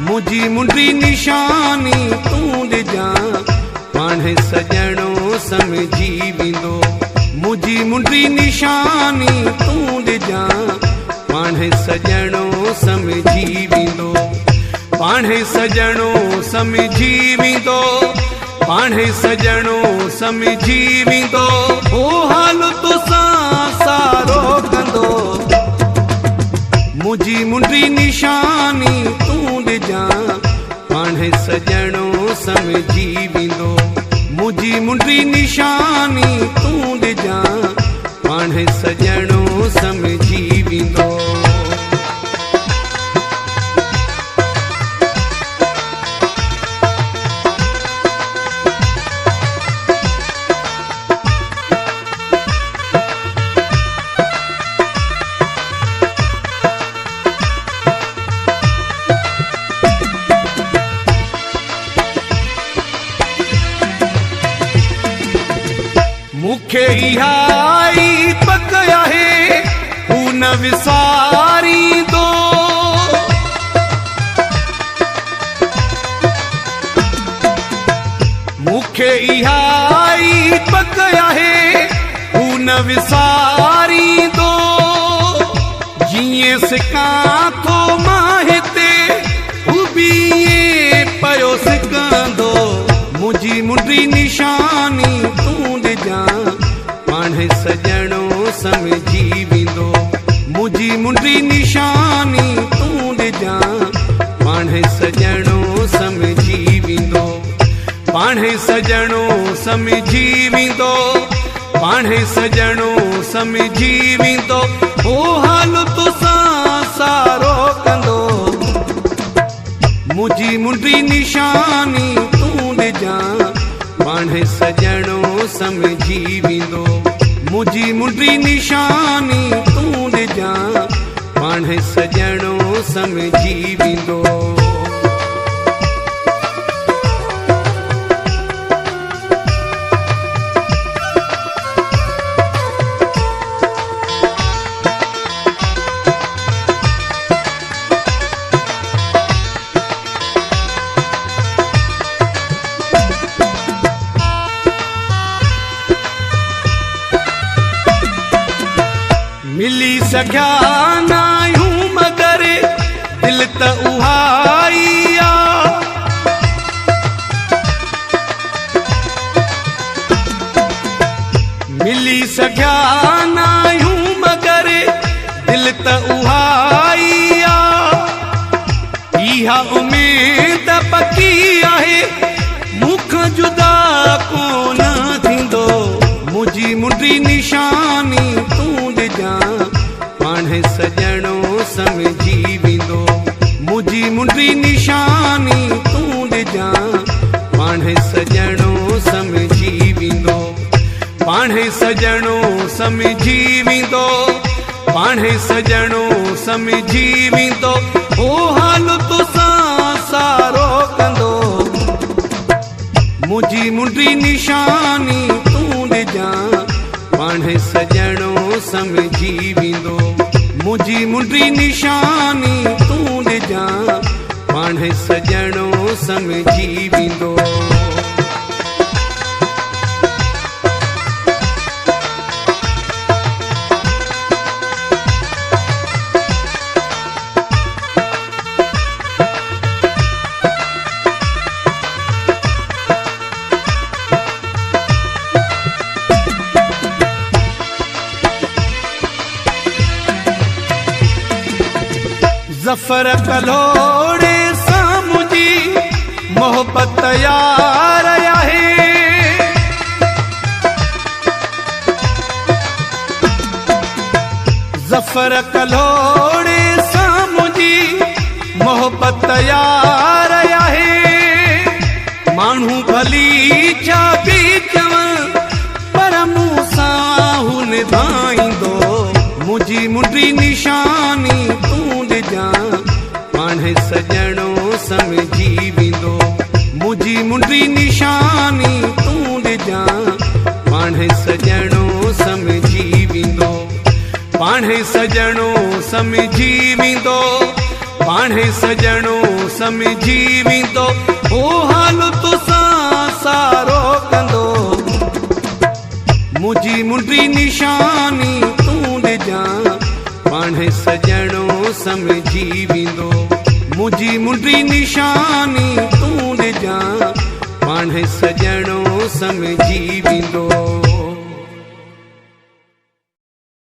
मुझी मुंडी निशानी तूं ॾिजां पाणे सजणो समझी वेंदो। मुझी मुंडी निशानी तूं ॾिजां पाणे सजणो समझी वेंदो। पाणे सजणो समझी वेंदो। पाणे सजणो समझी वेंदो। ओ हाल तोसां सारो कंदो। मुझी मुंडी निशानी तूं ॾिजां पाणे सजणो समझी वेंदो। मुझी मुंडी निशानी तूं ॾिजां पाणे सजणो समझी वेंदो। मूंखे इहा ई पक आहे हू न विसारींदो। मूंखे इहा ई पक आहे हू न विसारींदो। जीअं सिकां थो मां हिते हू बि पियो सिकंदो। मुंहिंजी मुंडी निशानी तूं ॾिजां पाणे सजणो समझी वेंदो। मुंहिंजी मुंडी निशानी तूं ॾिजां पाणे सजणो समझी वेंदो। पाणे सजणो समझी वेंदो। पाणे सजणो समझी वेंदो। ओ हाल तोसां सारो कंदो। मुंहिंजी मुंडी निशानी तूं ॾिजां पाणे सजणो समझी वेंदो। मुंहिंजी मुंडी निशानी तूं ॾिजां पाणे सजणो समझी वेंदो। मिली सघिया न आहियूं मगर दिल त उहा ई आ। मिली सघिया न आहियूं मगर दिल त उहा ई आ। इहा उमेद पकी आहे मूंखां जुदा कोन थींदो। मुंहिंजी मुंडी निशानी तूं ॾिजां पाणे सजणो समझी वेंदो। मुंहिंजी मुंडी निशानी तूं ॾिजां पाणे सजणो समझी वेंदो। पाणे सजणो समझी वेंदो। पाणे सजणो समझी वेंदो। ओ हाल तोसां सारो कंदो। मुंहिंजी मुंडी निशानी तूं ॾिजां पाणे सजणो समझी वेंदो। मुंहिंजी मुंडी निशानी तूं ॾिजां पाणे सजणो समझी वेंदो। ज़फ़र कलोड़े सां मुंहिंजी मोहबत यार आहे। ज़फ़र कलोड़े सां मुंहिंजी मोहबत यार आहे। माण्हू भली छा बि चवनि पर मूं सां हू निभाईंदो। मुंहिंजी मुंडी निशानी तूं ॾिजां पाणे सजणो समझी वेंदो। मुंहिंजी मुंडी निशानी तूं ॾिजां पाणे सजणो समझी वेंदो। पाणे सजणो समझी वेंदो। पाणे सजणो समझी वेंदो ओ हाल तोसां सारो कंदो मुंहिंजी मुंडी निशानी तूं ॾिजां पाणे सजणो समझी वेंदो मुंहिंजी मुंडी निशानी तूं ॾिजां पाणे सजणो समझी वेंदो